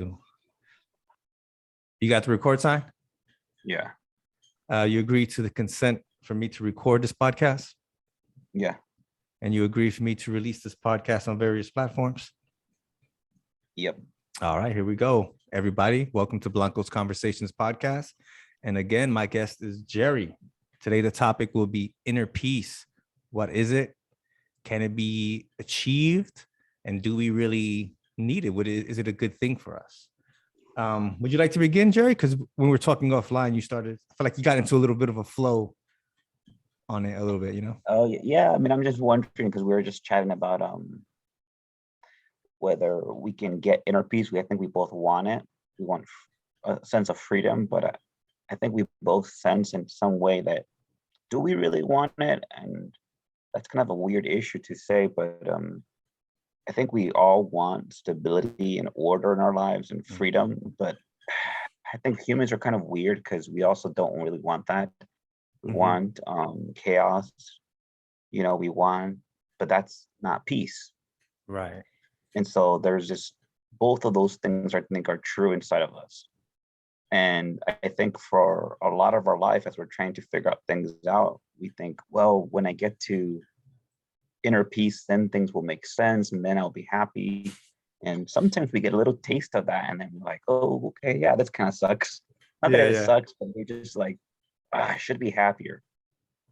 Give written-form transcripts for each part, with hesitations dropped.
2. You got the record sign? Yeah. You agree to the consent for me to record this podcast? Yeah. And you agree for me to release this podcast on various platforms? Yep. All right, here we go. Everybody, welcome to Blanco's Conversations podcast. And again, my guest is Gerry. Today, the topic will be inner peace. What is it? Can it be achieved? And do we really need it? Is it a good thing for us? Would you like to begin, Gerry? Because when we were talking offline, I feel like you got into a little bit of a flow on it a little bit, Oh, yeah. I mean, I'm just wondering because we were just chatting about whether we can get inner peace. I think we both want it. We want a sense of freedom, but I think we both sense in some way that do we really want it? And that's kind of a weird issue to say, but I think we all want stability and order in our lives and freedom, but I think humans are kind of weird because we also don't really want that. We want chaos, but that's not peace. Right. And so there's just both of those things I think are true inside of us. And I think for a lot of our life, as we're trying to figure out things out, we think, well, when I get to inner peace, then things will make sense and then I'll be happy. And sometimes we get a little taste of that and then we're like, oh, okay, yeah, this kind of sucks. Not that it sucks, but we're just like, I should be happier.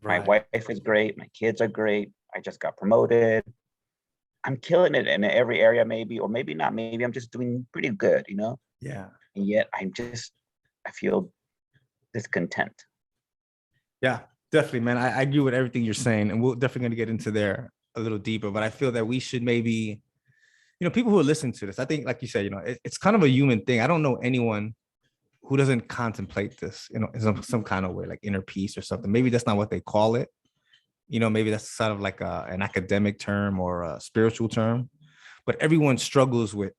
Right. My wife is great. My kids are great. I just got promoted. I'm killing it in every area, maybe, or maybe not. Maybe I'm just doing pretty good, Yeah. And yet I feel discontent. Yeah, definitely, man. I agree with everything you're saying, and we're definitely going to get into there a little deeper. But I feel that we should maybe, people who are listening to this, I think, like you said, it's kind of a human thing. I don't know anyone who doesn't contemplate this, in some kind of way, like inner peace or something. Maybe that's not what they call it. Maybe that's sort of like an academic term or a spiritual term. But everyone struggles with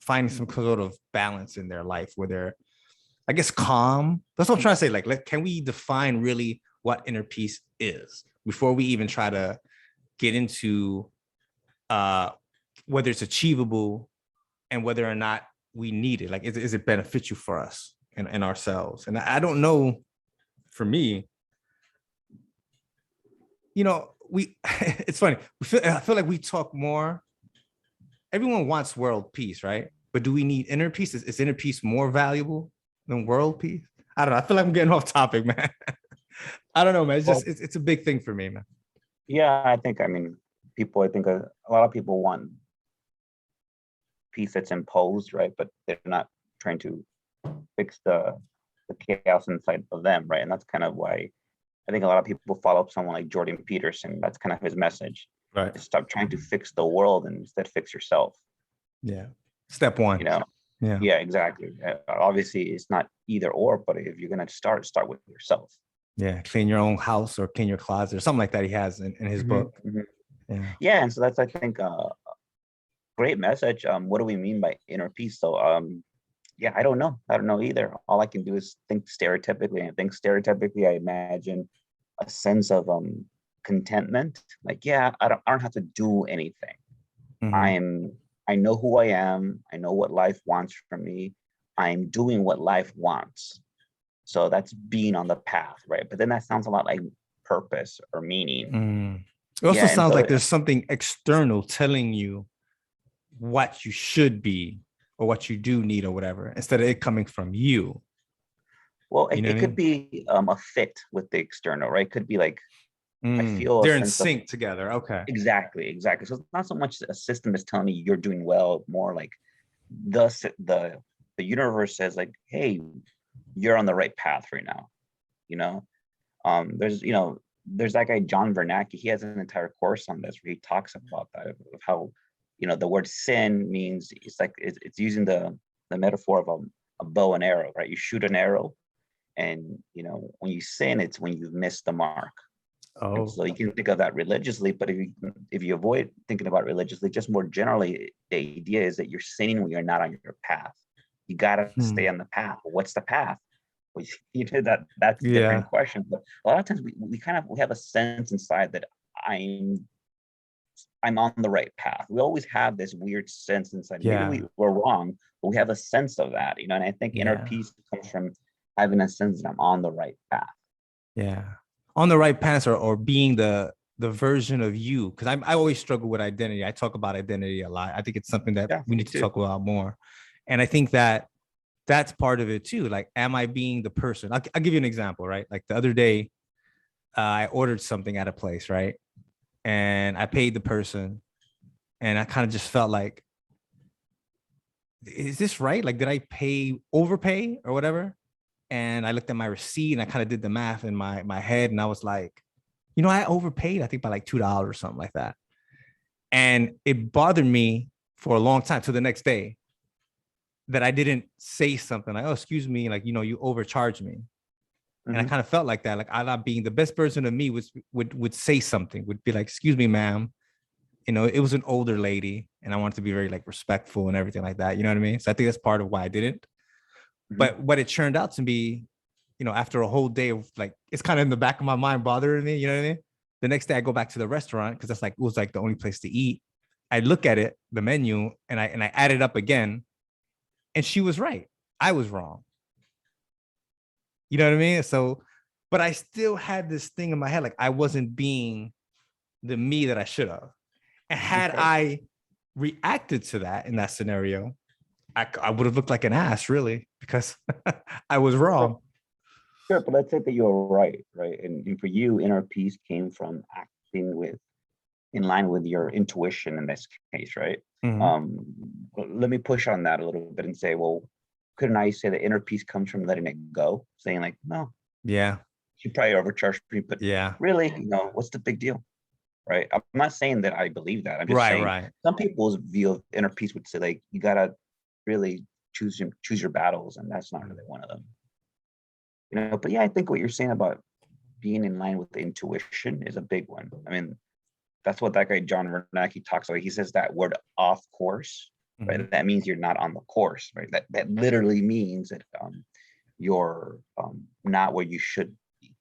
finding some sort of balance in their life where they're, I guess, calm. That's what I'm trying to say. Like, can we define really what inner peace is before we even try to get into whether it's achievable and whether or not we need it? Like, is it beneficial for us and ourselves? And I don't know, for me, it's funny. I feel like we talk more. Everyone wants world peace, right? But do we need inner peace? Is inner peace more valuable than world peace? I don't know. I feel like I'm getting off topic, man. I don't know, man. It's a big thing for me, man. Yeah, I think a lot of people want peace that's imposed, right? But they're not trying to fix the chaos inside of them, right? And that's kind of why I think a lot of people follow someone like Jordan Peterson. That's kind of his message. Right. Stop trying to fix the world and instead fix yourself. Yeah. Step one. Yeah, exactly. Obviously, it's not either or, but if you're going to start with yourself. Yeah. Clean your own house or clean your closet or something like that he has in his book. Mm-hmm. Yeah. And so that's, I think, a great message. What do we mean by inner peace? So, I don't know. I don't know either. All I can do is think stereotypically. And I think stereotypically, I imagine a sense of contentment. Like, I don't have to do anything. I know who I am. I know what life wants from me. I'm doing what life wants. So that's being on the path, right? But then that sounds a lot like purpose or meaning. It also sounds like there's something external telling you what you should be or what you do need or whatever, instead of it coming from you. Well, it could be a fit with the external, right? It could be like, I feel they're in sync together. Okay. Exactly. So it's not so much a system that's telling me you're doing well, more like the universe says like, hey, you're on the right path right now. There's that guy John Bernanke. He has an entire course on this where he talks about that, of how the word sin means it's using the metaphor of a bow and arrow, right? You shoot an arrow, and when you sin, it's when you've missed the mark. Oh. And so you can think of that religiously, but if you avoid thinking about religiously, just more generally, the idea is that you're sinning when you're not on your path. You gotta stay on the path. What's the path? Well, that's a different question. But a lot of times we have a sense inside that I'm I'm on the right path. We always have this weird sense inside. Maybe Yeah. we're wrong, but we have a sense of that, you know. And I think inner Yeah. peace comes from having a sense that I'm on the right path. Yeah. On the right path, or being the version of you. Because I always struggle with identity. I talk about identity a lot. I think it's something that Yeah, we me need to too. talk about more. And I think that that's part of it too. Like, am I being the person? I'll give you an example, right? Like the other day, I ordered something at a place, right? And I paid the person, and I kind of just felt like, is this right? Like, did I overpay or whatever? And I looked at my receipt and I kind of did the math in my head, and I was like, I overpaid, I think by like $2 or something like that. And it bothered me for a long time to the next day that I didn't say something like, oh, excuse me, like, you overcharged me. And I Hmm. kind of felt like that, like I not being the best version of me would say something, would be like, excuse me, ma'am. It was an older lady, and I wanted to be very like respectful and everything like that. You know what I mean? So I think that's part of why I didn't. Hmm. But what it turned out to be, after a whole day of like, it's kind of in the back of my mind bothering me. You know what I mean? The next day I go back to the restaurant because that's like, it was like the only place to eat. I look at it, the menu, and I add it up again, and she was right. I was wrong. You know what I mean? So, but I still had this thing in my head, like I wasn't being the me that I should have. And had Okay. I reacted to that in that scenario, I would have looked like an ass, really, because I was Sure, wrong. sure, but let's say that you're right, right? And for you, inner peace came from acting with in line with your intuition in this case, right? Mhm. Um, Let me push on that a little bit and say, well, couldn't I say that inner peace comes from letting it go? Saying like, no, Yeah, she probably overcharged me, but yeah, really, what's the big deal? Right. I'm not saying that I believe that. I'm just right, saying right. some people's view of inner peace would say like you gotta really choose your battles, and that's not really one of them. But yeah, I think what you're saying about being in line with the intuition is a big one. I mean, that's what that guy John Bernanke talks about. He says that word off course, Mhm. right? That means you're not on the course, right? That literally means that you're not where you should be.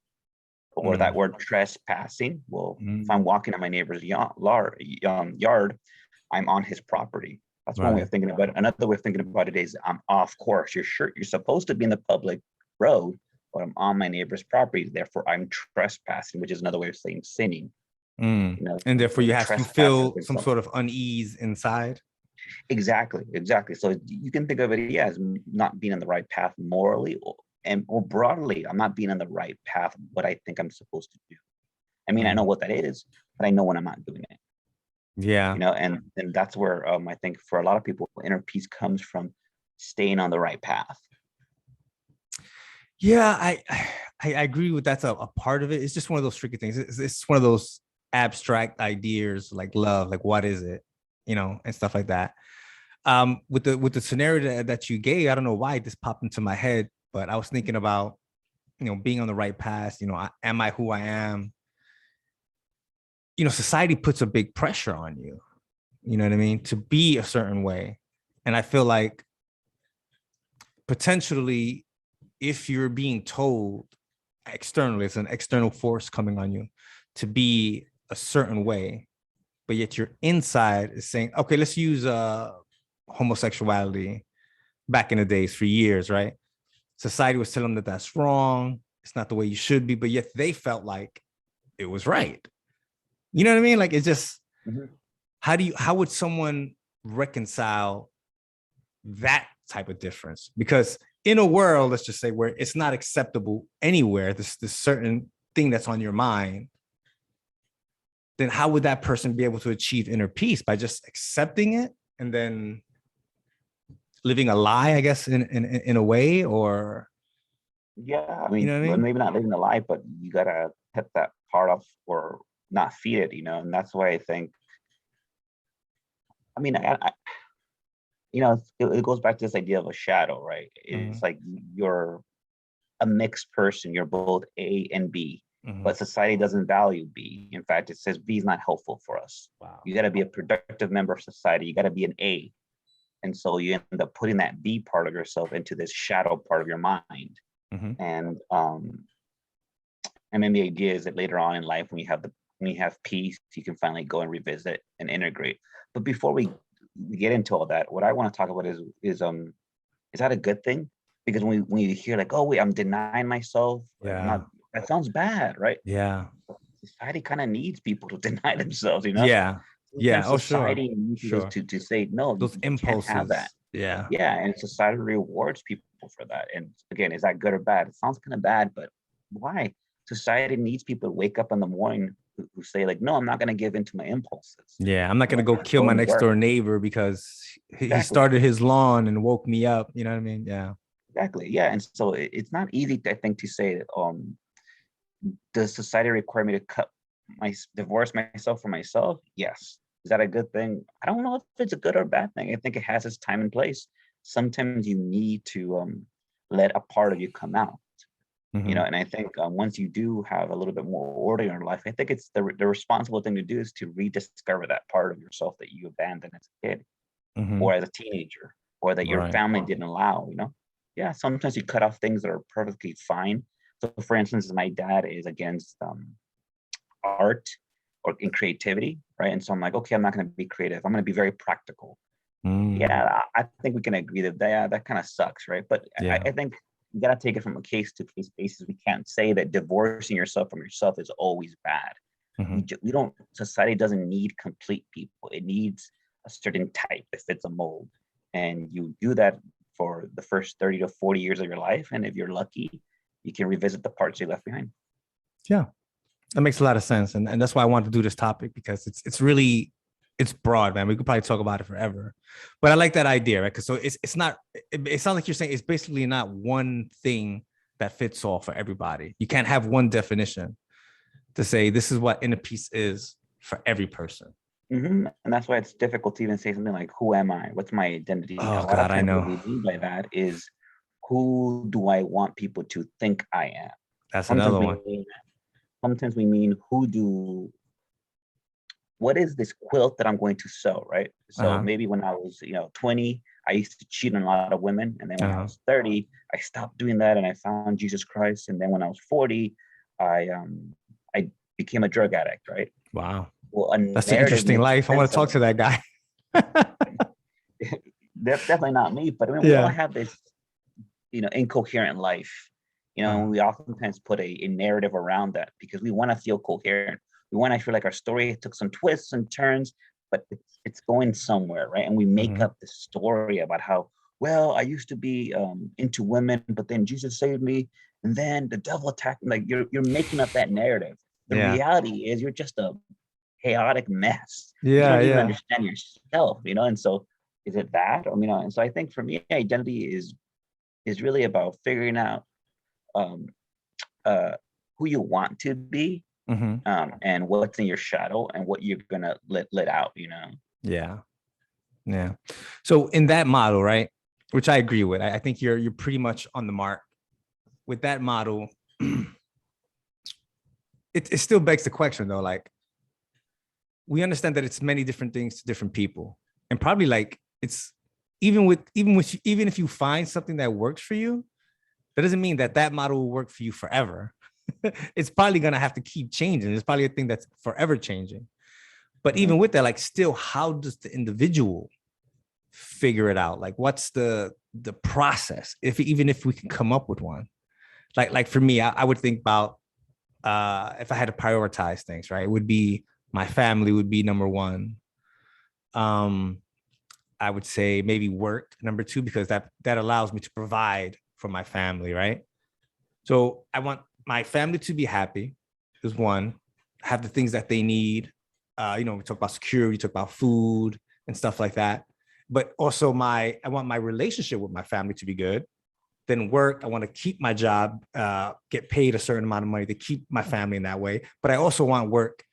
Or that Mm. word trespassing. Well, if Mm. I'm walking on my neighbor's yard, I'm on his property. That's one way Right. of thinking about it. Another way of thinking about it is I'm off course. You're supposed to be in the public road, but I'm on my neighbor's property. Therefore, I'm trespassing, which is another way of saying sinning. Mm. And therefore, So you trespassing feel is some something. sort of unease inside. Exactly, exactly. So you can think of it, yeah, as not being on the right path morally, or broadly, I'm not being on the right path. What I think I'm supposed to do. I mean, I know Mm. what that is, but I know when I'm not doing it. Yeah. And that's where I think for a lot of people, inner peace comes from staying on the right path. Yeah, I agree with that's a part of it. It's just one of those tricky things. It's one of those abstract ideas like love, like what is it, and stuff like that. With the scenario that you gave, I don't know why this popped into my head, but I was thinking about being on the right path. Am I who I am? Society puts a big pressure on you. You know what I mean? To be a certain way, and I feel like potentially, if you're being told externally, it's an external force coming on you to be a certain way, but yet your inside is saying, okay, let's use homosexuality back in the days for years, right? Society was telling them that that's wrong. It's not the way you should be, but yet they felt like it was right. You know what I mean? Like, it's just, Mhm. how would someone reconcile that type of difference? Because in a world, let's just say, where it's not acceptable anywhere, this certain thing that's on your mind, then how would that person be able to achieve inner peace? By just accepting it and then living a lie, I guess, in a way? Or Yeah, I you mean, know what I mean? maybe not living the life, but you gotta cut that part off or not feed it, and that's why I think. I mean, it goes back to this idea of a shadow, right? It's Mhm. like you're a mixed person. You're both A and B, Mhm. but society doesn't value B. In fact, it says B is not helpful for us. Wow. You got to be a productive member of society. You got to be an A. And so you end up putting that B part of yourself into this shadow part of your mind. Mhm. And then the idea is that later on in life, when you have when you have peace, you can finally go and revisit and integrate. But before we get into all that, what I want to talk about is that a good thing? Because when you hear like, oh wait, I'm denying myself, I'm Yeah. not, that sounds bad, right? Yeah. Society kind of needs people to deny themselves, you know? Yeah. Yeah. Sometimes Oh, sure. society needs you Sure. to say, no, Those you can't have that. impulses. Yeah. Yeah, and society rewards people for that. And again, is that good or bad? It sounds kind of bad, but why? Society needs people to wake up in the morning who say like, no, I'm not going to give into my impulses. Yeah. I'm not I'm gonna going go to kill go my and next work. door neighbor because he Exactly. started his lawn and woke me up. You know what I mean? Yeah. Exactly. Yeah. And so it's not easy, I think, to say, does society require me to divorce myself from myself? Yes. Is that a good thing? I don't know if it's a good or bad thing. I think it has its time and place. Sometimes you need to let a part of you come out, Mhm. and I think once you do have a little bit more order in your life, I think it's the responsible thing to do is to rediscover that part of yourself that you abandoned as a kid or Mhm. as a teenager or that your Right. family didn't allow. Yeah, sometimes you cut off things that are perfectly fine. So for instance, my dad is against art or in creativity, right? And so I'm like, okay, I'm not going to be creative. I'm going to be very practical. Mm. Yeah, I think we can agree that that kind of sucks, right? But Yeah. I think you got to take it from a case to case basis. We can't say that divorcing yourself from yourself is always bad. Mhm. We don't, society doesn't need complete people. It needs a certain type that fits a mold. And you do that for the first 30 to 40 years of your life. And if you're lucky, you can revisit the parts you left behind. Yeah. That makes a lot of sense. And that's why I wanted to do this topic because it's really it's broad, man. We could probably talk about it forever. But I like that idea, right? Because so it's not it sounds like you're saying it's basically not one thing that fits all for everybody. You can't have one definition to say this is what inner peace is for every person. And that's why it's difficult to even say something like, who am I? What's my identity? A Oh lot of God, I times what know. we mean by that is, who do I want people to think I am? That's Sometimes another we one. mean, sometimes we mean, what is this quilt that I'm going to sew, right? So Uh-huh. maybe when I was, 20, I used to cheat on a lot of women. And then when I Uh-huh. was 30, I stopped doing that and I found Jesus Christ. And then when I was 40, I became a drug addict, right? Wow. Well, a That's an narrative interesting makes life. I want sense to of talk to that guy. that's definitely not me, but I mean, we all Yeah. have this, incoherent life. Uh-huh. We oftentimes put a narrative around that because we want to feel coherent. We want to feel like our story took some twists and turns, but it's going somewhere, right? And we make Mhm. up the story about how, well, I used to be into women, but then Jesus saved me, and then the devil attacked me. Like you're making up that narrative. The Yeah. reality is you're just a chaotic mess. You Yeah. don't even Yeah. understand yourself. And so is it that? And so I think for me, identity is really about figuring out um, uh, who you want to be, Mhm. and what's in your shadow and what you're gonna let out. Yeah. Yeah. So in that model, right, which I agree with, I think you're pretty much on the mark with that model. It still begs the question though, like we understand that it's many different things to different people, and probably like it's even if you find something that works for you, that doesn't mean that that model will work for you forever. It's probably gonna have to keep changing. It's probably a thing that's forever changing. But Mhm. even with that, like still, how does the individual figure it out? Like what's the process, if even if we can come up with one? Like for me, I would think about if I had to prioritize things, right, it would be my family would be number one. um I would say maybe work number two, because that allows me to provide for my family, right? So I want my family to be happy is one, have the things that they need. We talk about security, talk about food and stuff like that. But also I want my relationship with my family to be good. Then work, I want to keep my job, get paid a certain amount of money to keep my family in that way. But I also want work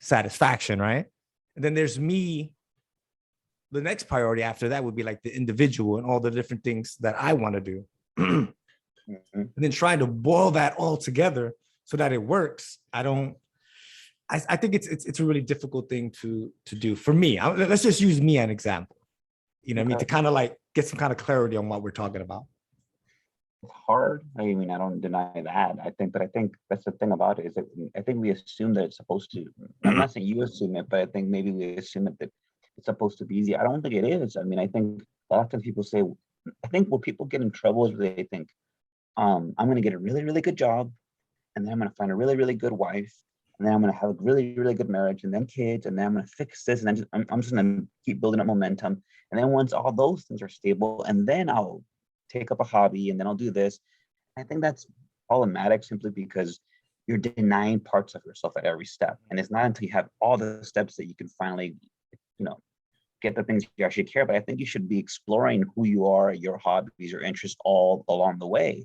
satisfaction, right? And then there's me. The next priority after that would be like the individual and all the different things that I want to do. And Mhm. then trying to boil that all together so that it works. I think it's a really difficult thing to do for me. Let's just use me as an example. You know what I mean? To Okay. kind of like get some kind of clarity on what we're talking about. it's hard. I mean, I don't deny that. I think that's the thing about it is that I think we assume that it's supposed to. I'm not saying you assume it, but I think maybe we assume it that it's supposed to be easy. I don't think it is. I mean, I think a lot of times people say, I think where people get in trouble is they think, I'm going to get a really, really good job, and then I'm going to find a really, really good wife, and then I'm going to have a really, really good marriage, and then kids, and then I'm going to fix this, and then I'm just going to keep building up momentum. And then once all those things are stable, and then I'll take up a hobby, and then I'll do this. I think that's problematic simply because you're denying parts of yourself at every step. And it's not until you have all the steps that you can finally, you know, get the things you actually care about. I think you should be exploring who you are, your hobbies, your interests all along the way.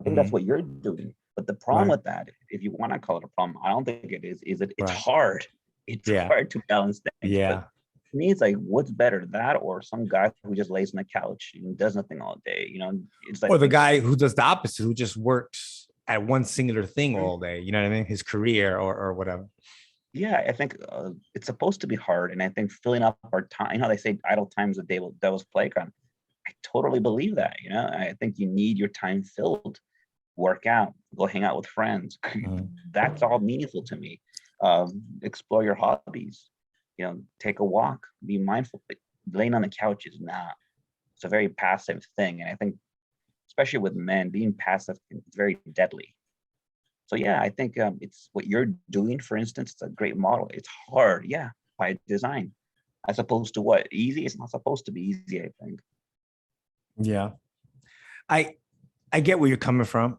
I think that's Mhm. what you're doing. But the problem Right. with that, if you want to call it a problem, I don't think it is that it's Right. hard. It's Yeah. hard to balance things. But Yeah. to me, it's like, what's better, that or some guy who just lays on the couch and does nothing all day? You know, it's Or like, the guy who does the opposite, who just works at one singular thing all day. You know what I mean? His career or whatever. yeah, I think it's supposed to be hard. And I think filling up our time, you know, they say idle time's the devil's playground. I totally believe that. You know, I think you need your time filled. Work out, go hang out with friends. Mhm. That's all meaningful to me. Explore your hobbies. You know, take a walk. Be mindful. But laying on the couch is not. It's a very passive thing, and I think, especially with men, being passive is very deadly. So yeah, I think it's what you're doing. For instance, it's a great model. It's hard, yeah, by design, as opposed to what easy. It's not supposed to be easy. I think. Yeah. I I get where you're coming from.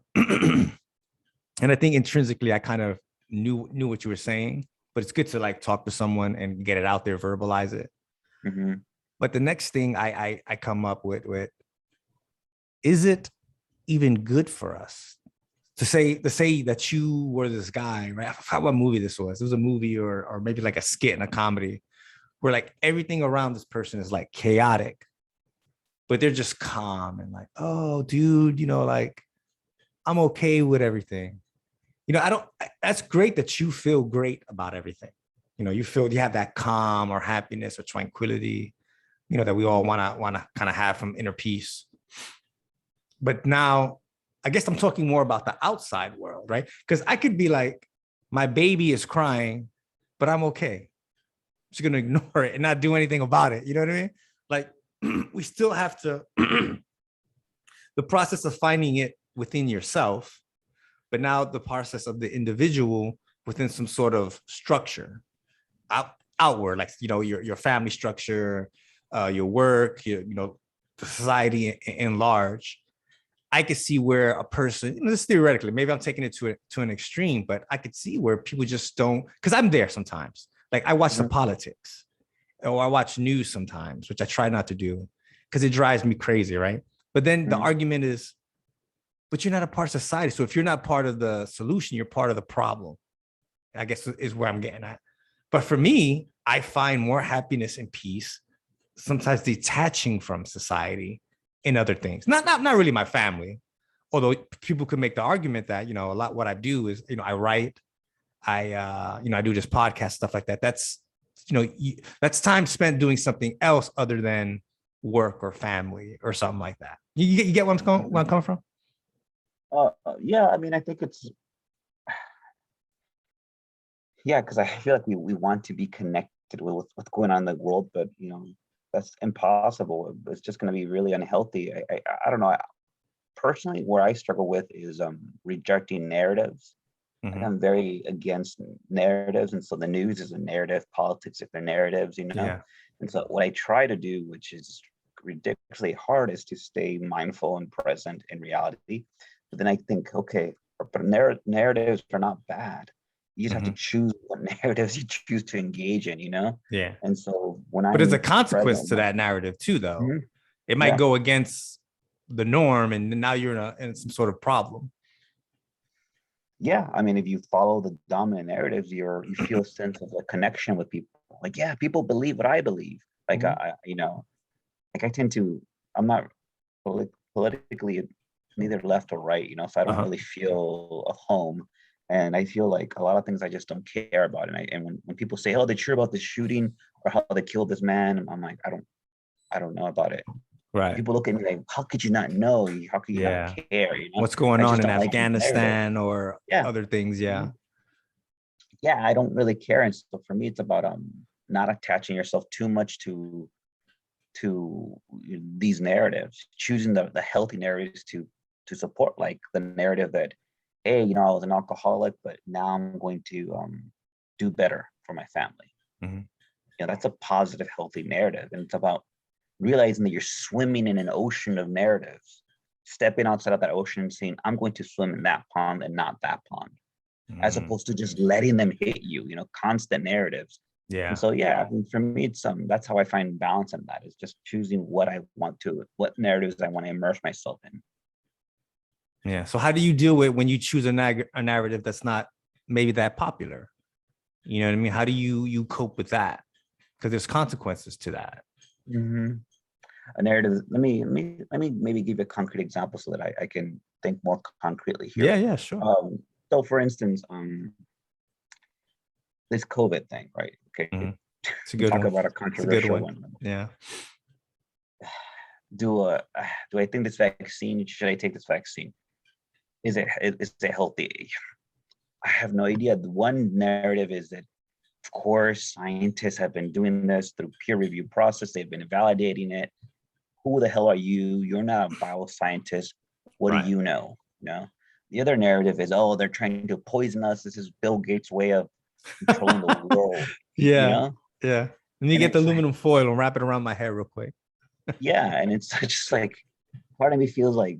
And I think intrinsically I kind of knew what you were saying, but it's good to like talk to someone and get it out there, verbalize it. Hmm. But the next thing I come up with is it even good for us to say that you were this guy, right? I forgot what movie this was. It was a movie or maybe like a skit in a comedy where like everything around this person is like chaotic, but they're just calm and like, oh, dude, like I'm okay with everything. I don't, that's great that you feel great about everything. You have that calm or happiness or tranquility, that we all want to kind of have from inner peace. But now I guess I'm talking more about the outside world, right? Because I could be like, my baby is crying, but I'm okay. I'm just gonna ignore it and not do anything about it. You know what I mean? Like we still have to the process of finding it within yourself, but now the process of the individual within some sort of structure outward, like your family structure, your work, the society in large. I could see where a person, this theoretically, maybe I'm taking it to an extreme, but I could see where people just don't, because I'm there sometimes. Like I watch the Hmm. politics or I watch news sometimes, which I try not to do because it drives me crazy, right? But then the Hmm. argument is, but you're not a part of society. So if you're not part of the solution, you're part of the problem. I guess is where I'm getting at. But for me, I find more happiness and peace sometimes detaching from society in other things. Not really my family, although people could make the argument that a lot what I do is I write, I do this podcast stuff like that. That's time spent doing something else other than work or family or something like that. You get where I'm coming from? Yeah, I mean, I think it's yeah, because I feel like we want to be connected with what's going on in the world, but that's impossible. It's just going to be really unhealthy. I don't know. Personally, where I struggle with is rejecting narratives. Like Mm-hmm. I'm very against narratives, and so the news is a narrative, politics if they're narratives, Yeah. And so what I try to do, which is ridiculously hard, is to stay mindful and present in reality. But then I think, okay, but narratives are not bad. You just have Mm-hmm. to choose what narratives you choose to engage in. Yeah. And so when But there's a I'm consequence present, to that narrative too, though. mhm, It might yeah, go against the norm, and now you're in some sort of problem. yeah. I mean, if you follow the dominant narratives, you feel a sense of a connection with people. Like, yeah, people believe what I believe. Like, Mhm. like I tend to, I'm not politically neither left or right, so I don't Uh-huh. really feel a home. And I feel like a lot of things I just don't care about. And when people say, oh, they're sure about this shooting or how they killed this man, I'm like, I don't know about it. Right. People look at me like, how could you not know? How could you not Yeah. care? You know, What's going I on just in don't like the narrative. Afghanistan or Yeah. other things? Yeah. Mhm. Yeah, I don't really care. And so for me, it's about not attaching yourself too much to these narratives, choosing the healthy narratives to support, like the narrative that, hey, I was an alcoholic, but now I'm going to do better for my family. Mhm. That's a positive, healthy narrative. And it's about realizing that you're swimming in an ocean of narratives, stepping outside of that ocean and saying, I'm going to swim in that pond and not that pond, as Mm. opposed to just letting them hit you, constant narratives. And Yeah. so, yeah, I mean, for me, it's that's how I find balance in that, is just choosing what narratives I want to immerse myself in. Yeah. So how do you deal with when you choose a narrative that's not maybe that popular? You know what I mean? How do you cope with that? Because there's consequences to that. Mhm. A narrative. Let me maybe give you a concrete example so that I can think more concretely here. Yeah, yeah, sure. So for instance, this COVID thing, right? Okay, Mhm. It's a we good talk one. about a It's a good controversial one. one. Yeah. Do I think this vaccine? Should I take this vaccine? Is it healthy? I have no idea. The one narrative is that, of course, scientists have been doing this through peer review process. They've been validating it. Who the hell are you? You're not a bioscientist. What do Right. you know? The other narrative is, oh, they're trying to poison us. This is Bill Gates' way of controlling the world. you Yeah. know, Yeah. Let me and get the it's like, aluminum foil and wrap it around my hair real quick. yeah, and it's just like, part of me feels like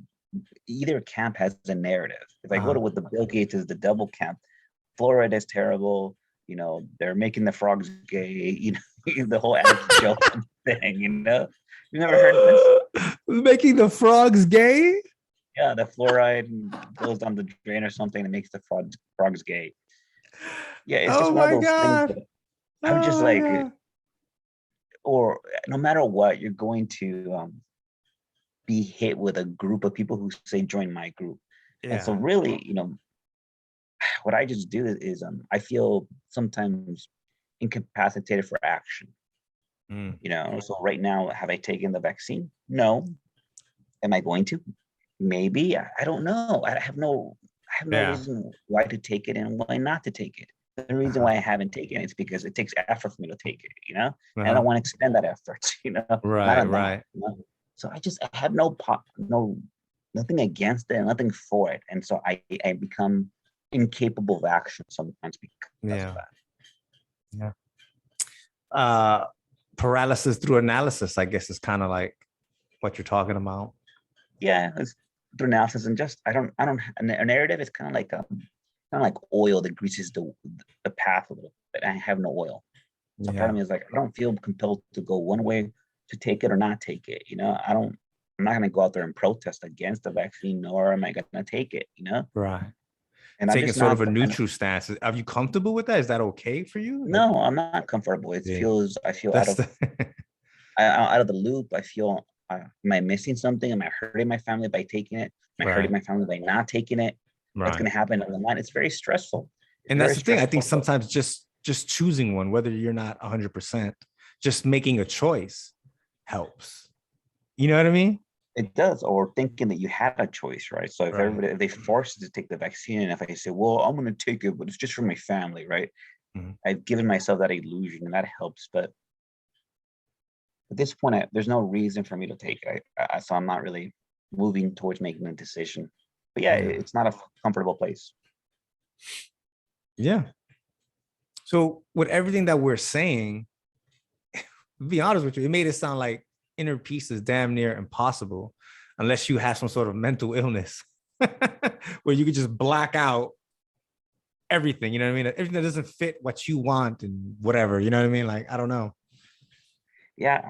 either camp has a narrative. If I go to Uh-huh. what the Bill Gates is, the double camp, fluoride is terrible. They're making the frogs gay. The whole Alex Jones thing. You never heard of this? Making the frogs gay? Yeah, the fluoride goes down the drain or something and makes the frogs gay. Yeah, it's just Oh one of my those things God. that I'm just Oh my like, God. or no matter what, you're going to be hit with a group of people who say join my group. And so Yeah. really, what I just do is I feel sometimes incapacitated for action. Mm. So right now, have I taken the vaccine? No. Am I going to? Maybe. I don't know. I have no Yeah. reason why to take it and why not to take it. The reason Uh-huh. why I haven't taken it is because it takes effort for me to take it. And I Uh-huh. don't want to expend that effort, not Right, on that. right. So I have nothing against it, nothing for it. And so I become incapable of action sometimes because of Yeah. that. Yeah. Uh Paralysis through analysis, I guess, is kind of like what you're talking about. Yeah, it's through analysis, and just I don't a narrative is kind of like oil that greases the path a little bit. I have no oil. So part of Yeah. me is like, I don't feel compelled to go one way to take it or not take it. I'm not gonna go out there and protest against the vaccine, nor am I gonna take it. Right. And I'm Taking just sort of not a the kind of neutral stance. Are you comfortable with that? Is that okay for you? Like, no, I'm not comfortable. yeah, I feel that's the out of the loop. I feel, am I missing something? Am I hurting my family by taking it? Am I hurting right, my family by not taking it? That's right. gonna happen in the mind. It's very stressful. It's And that's very the thing. I think stressful. sometimes just choosing one, whether you're not 100%, just making a choice helps. You know what I mean? It does, or thinking that you had a choice, right? So Right. if they force you to take the vaccine, and if I say, well, I'm going to take it, but it's just for my family, right? Mhm. I've given myself that illusion, and that helps. But at this point, there's no reason for me to take it. So I'm not really moving towards making a decision. But yeah, Yeah. it's not a comfortable place. Yeah. So with everything that we're saying, to be honest with you, it made it sound like inner peace is damn near impossible unless you have some sort of mental illness where you could just black out everything. You know what I mean? Everything that doesn't fit what you want and whatever. You know what I mean? Like, I don't know. Yeah,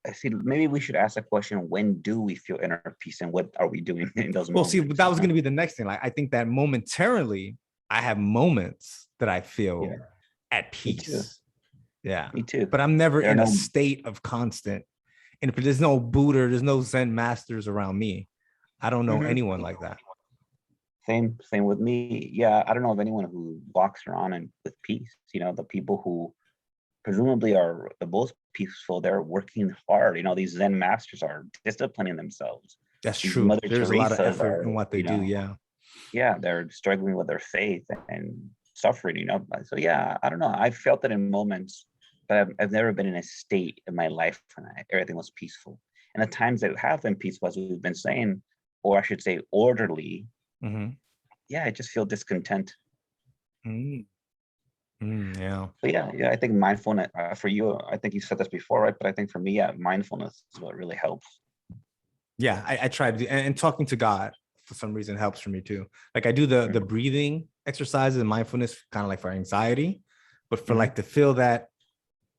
I see. Maybe we should ask the question: when do we feel inner peace, and what are we doing in those Well, see, moments? that was going to be the next thing. Like, I think that momentarily, I have moments that I feel Yeah, at me too. peace. Yeah. Me too. But I'm never There are in a no state of constant. And if there's no Buddha, there's no Zen masters around me. I don't know Mhm. anyone like that. Same with me. Yeah, I don't know of anyone who walks around and with peace. The people who presumably are the most peaceful, they're working hard. These Zen masters are disciplining themselves. That's These true. Mother There's a lot of Teresa's effort are, in what they do. Yeah. yeah, they're struggling with their faith and suffering. So yeah, I don't know. I felt that in moments, but I've never been in a state in my life when everything was peaceful. And the times that have been peaceful, as we've been saying, or I should say orderly, Mm-hmm. yeah, I just feel discontent. Yeah. But yeah, I think mindfulness for you, I think you said this before, right? But I think for me, yeah, mindfulness is what really helps. Yeah. I try to do, and talking to God for some reason helps for me too. Like I do the breathing exercises and mindfulness kind of like for anxiety, but for like to feel that,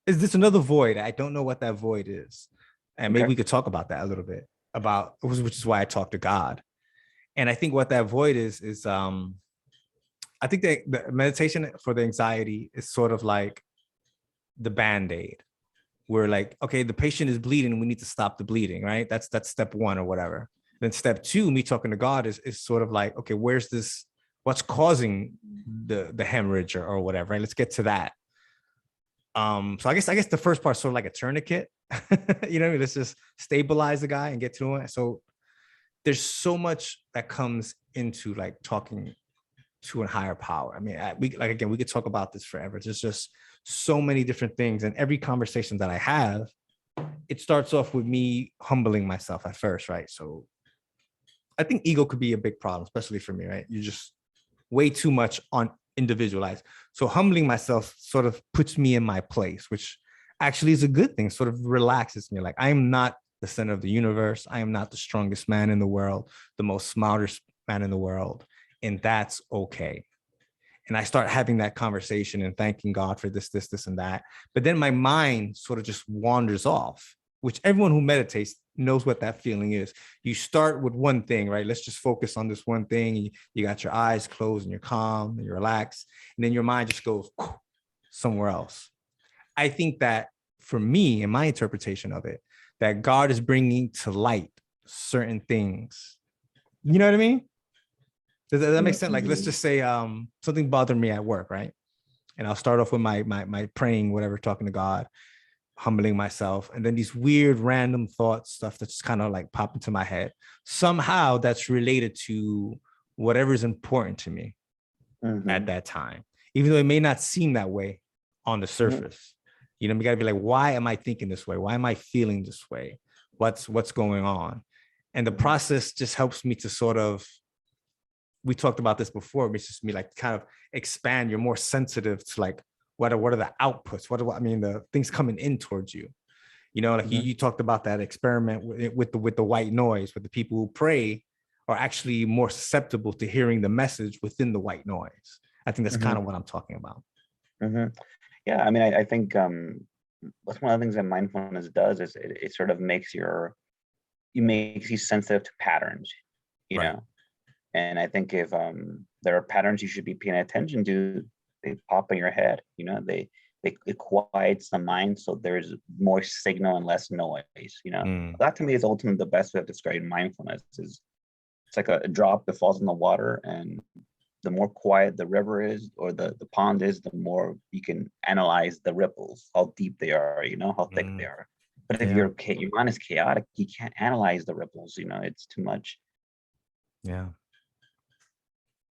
is this another void? I don't know what that void is. And maybe we could talk about that a little bit about, which is why I talk to God. And I think what that void is I think that the meditation for the anxiety is sort of like the Band-Aid. We're like, okay, the patient is bleeding, we need to stop the bleeding, right? That's step one or whatever. Then step two, me talking to God is sort of like, okay, where's this, what's causing the hemorrhage or whatever, right? Let's get to that. So I guess the first part's sort of like a tourniquet. You know what I mean? Let's just stabilize the guy and get to it. So there's so much that comes into like talking to a higher power. I mean, we could talk about this forever. There's just so many different things, and every conversation that I have, it starts off with me humbling myself at first, right? So I think ego could be a big problem, especially for me, right? You're just way too much on individualized. So humbling myself sort of puts me in my place, which actually is a good thing, sort of relaxes me. Like I am not the center of the universe. I am not the strongest man in the world, the most smartest man in the world. And that's okay. And I start having that conversation and thanking God for this, and that. But then my mind sort of just wanders off, which everyone who meditates knows what that feeling is. You start with one thing, right? Let's just focus on this one thing. You got your eyes closed and you're calm and you're relaxed. And then your mind just goes somewhere else. I think that for me, in my interpretation of it, that God is bringing to light certain things. You know what I mean? Does that make sense? Like, let's just say something bothered me at work, right? And I'll start off with my praying, whatever, talking to God, humbling myself, and then these weird random thoughts, stuff that's kind of like pop into my head. Somehow that's related to whatever is important to me at that time, even though it may not seem that way on the surface. You know, we gotta be like, why am I thinking this way? Why am I feeling this way? What's going on? And the process just helps me to sort of, we talked about this before, it's just me like kind of expand. You're more sensitive to like, what are the outputs? I mean, the things coming in towards you. You know, like you talked about that experiment with the white noise, with the people who pray are actually more susceptible to hearing the message within the white noise. I think that's kind of what I'm talking about. Yeah, I mean, I think that's one of the things that mindfulness does is it sort of makes you sensitive to patterns, you Right. know. And I think if there are patterns you should be paying attention to, they pop in your head, it quiets the mind, so there's more signal and less noise. That to me is ultimately the best way of describing mindfulness. Is it's like a drop that falls in the water, and the more quiet the river is or the pond is, the more you can analyze the ripples, how deep they are, how thick they are. But if your mind is chaotic, you can't analyze the ripples. It's too much. Yeah.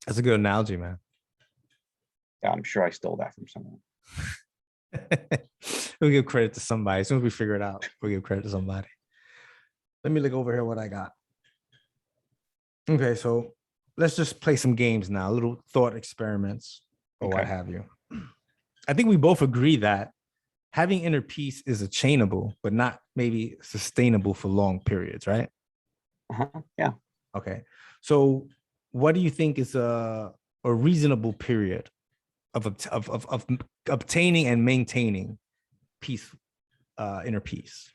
That's a good analogy, man. Yeah, I'm sure I stole that from someone. We'll give credit to somebody. As soon as we figure it out, we'll give credit to somebody. Let me look over here what I got. Okay, so let's just play some games now, little thought experiments or what have you. I think we both agree that having inner peace is attainable, but not maybe sustainable for long periods, right? Yeah. Okay. So what do you think is a reasonable period of obtaining and maintaining peace, inner peace?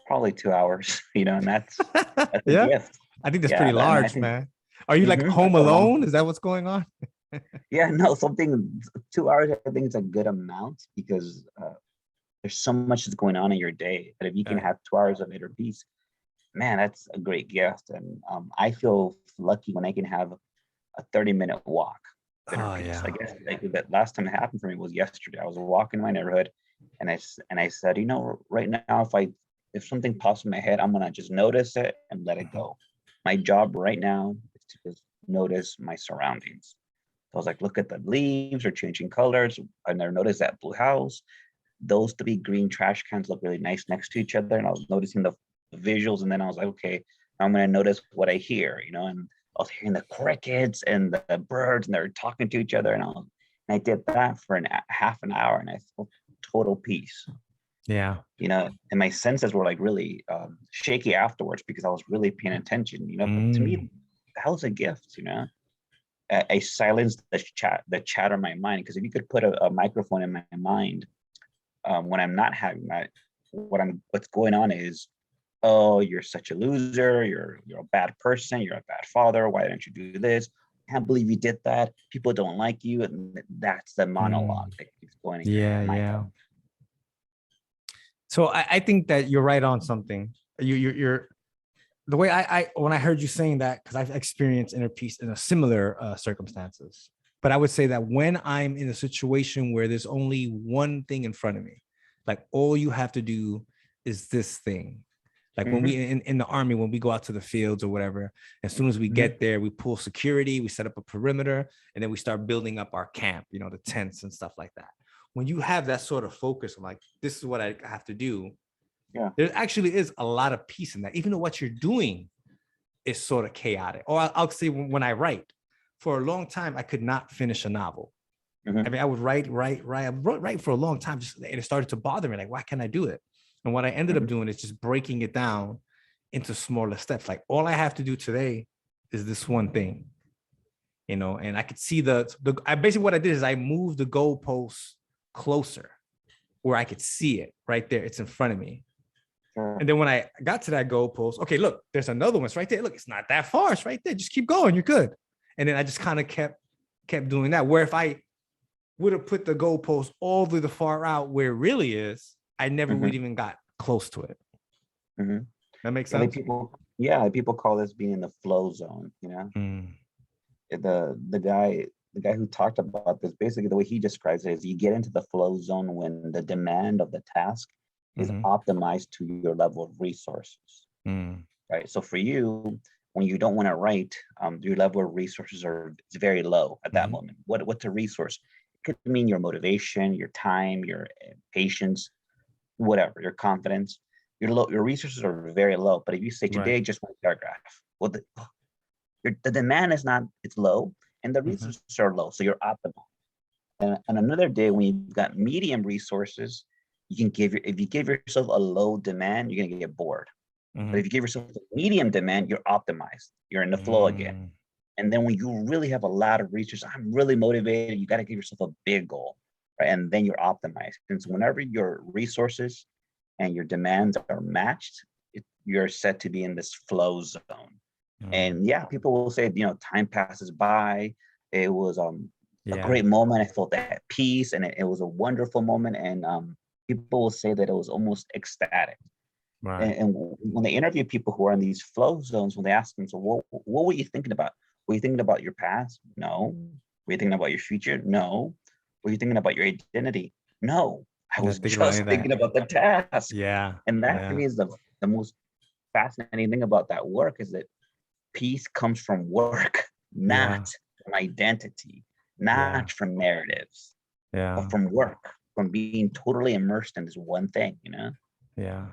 Probably 2 hours, and that's a Yeah, gift. I think that's Yeah, pretty and I large, think man. Are you like home that's a long. alone? Is that what's going on? Yeah, no, 2 hours, I think it's a good amount because there's so much that's going on in your day. But if you can have 2 hours of inner peace, man, that's a great gift. And I feel lucky when I can have a 30-minute walk. inner Oh peace. I yeah. guess like that last time it happened for me was yesterday. I was walking my neighborhood, and I said, right now, if something pops in my head, I'm gonna just notice it and let it Mhm. go. My job right now is to just notice my surroundings. So I was like, look at the leaves are changing colors. I never noticed that blue house. Those three green trash cans look really nice next to each other. And I was noticing the visuals. And then I was like, okay, I'm going to notice what I hear, and I was hearing the crickets and the birds, and they're talking to each other. And I did that for half an hour, and I felt total peace, Yeah. and my senses were like really shaky afterwards because I was really paying attention, but to me, Mm. that was a gift, I silenced the chatter in my mind, because if you could put a microphone in my mind, when I'm not having that, what's going on is, oh, you're such a loser, you're a bad person, you're a bad father, why didn't you do this? I can't believe you did that. People don't like you. And that's the monologue Mm. that keeps going in Yeah, my head. yeah. So I think that you're right on something. You're the way when I heard you saying that, because I've experienced inner peace in a similar circumstances. But I would say that when I'm in a situation where there's only one thing in front of me, like all you have to do is this thing. Like when we Mm-hmm, in the army, when we go out to the fields or whatever, as soon as we mm-hmm, get there, we pull security, we set up a perimeter, and then we start building up our camp, the tents and stuff like that. When you have that sort of focus, I'm like, this is what I have to do. yeah. There actually is a lot of peace in that, even though what you're doing is sort of chaotic. Or I'll say when I write, for a long time, I could not finish a novel. I Mm-hmm, mean, I would write. I write for a long time, and it started to bother me. Like, why can't I do it? And what I ended up mm-hmm, doing is just breaking it down into smaller steps. Like, all I have to do today is this one thing, and I could see I basically what I did is I moved the goalposts closer where I could see it right there. It's in front of me. sure. And then when I got to that goalpost, okay, look, there's another one. It's right there. Look, it's not that far. It's right there. Just keep going. You're good. And then I just kind of kept doing that. Where if I would have put the goalpost all the far out where it really is, I never Mm-hmm, would even got close to it. mm-hmm. That makes Yeah, sense. people call this being in the flow zone. Mm, The guy who talked about this, basically the way he describes it is, you get into the flow zone when the demand of the task is mm-hmm, optimized to your level of resources, mm, right? So for you, when you don't want to write, your level of resources is very low at that mm-hmm, moment. What's a resource? It could mean your motivation, your time, your patience, whatever, your confidence. Your resources are very low. But if you say right. today, just one paragraph, well, the demand is not, it's low, and the Mm-hmm, resources are low, so you're optimal. And another day, when you've got medium resources, if you give yourself a low demand, you're gonna get bored. But mm-hmm, if you give yourself a medium demand, you're optimized. You're in the flow again. mm, And then when you really have a lot of resources, I'm really motivated, you got to give yourself a big goal, right? And then you're optimized. And so whenever your resources and your demands are matched, you're set to be in this flow zone. mm. And yeah, people will say, time passes by. It was a Yeah. great moment. I felt at peace, and it was a wonderful moment. And people will say that it was almost ecstatic. And, Right. and when they interview people who are in these flow zones, when they ask them, so what were you thinking about? Were you thinking about your past? No. Were you thinking about your future? No. Were you thinking about your identity? No. I was Not thinking about any just of thinking that. about the task. Yeah. And that to Yeah. me is the most fascinating thing about that work, is that peace comes from work, Yeah. not from identity, Yeah. not from narratives, but Yeah. from work, from being totally immersed in this one thing. Yeah.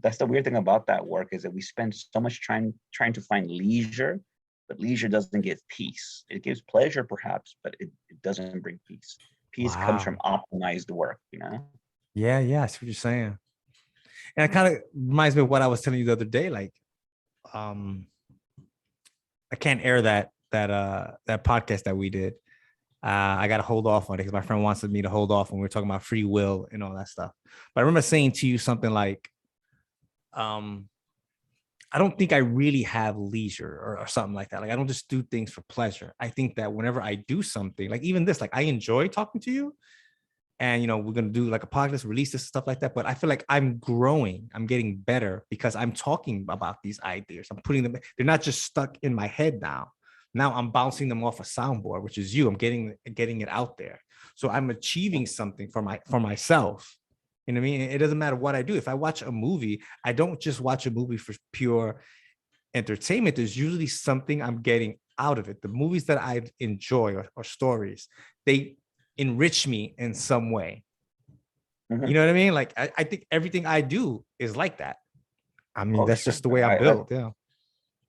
That's the weird thing about that work, is that we spend so much trying to find leisure, but leisure doesn't give peace. It gives pleasure perhaps, but it doesn't bring peace. Peace comes from Wow. optimized work. Yeah. Yeah. I see what you're saying. And it kind of reminds me of what I was telling you the other day. Like, um, I can't air that podcast that we did. I got to hold off on it because my friend wants me to hold off when we are talking about free will and all that stuff. But I remember saying to you something like, um, I don't think I really have leisure or something like that. Like, I don't just do things for pleasure. I think that whenever I do something, like even this, like I enjoy talking to you, and we're gonna do like a podcast, release this stuff like that. But I feel like I'm growing, I'm getting better because I'm talking about these ideas. I'm putting them. They're not just stuck in my head now. Now I'm bouncing them off a soundboard, which is you. I'm getting it out there. So I'm achieving something for myself. You know what I mean? It doesn't matter what I do. If I watch a movie, I don't just watch a movie for pure entertainment. There's usually something I'm getting out of it. The movies that I enjoy or stories, they enrich me in some way. You know what I mean? Like I think everything I do is like that. I mean, Oh, that's sure. just the way I'm built. Yeah.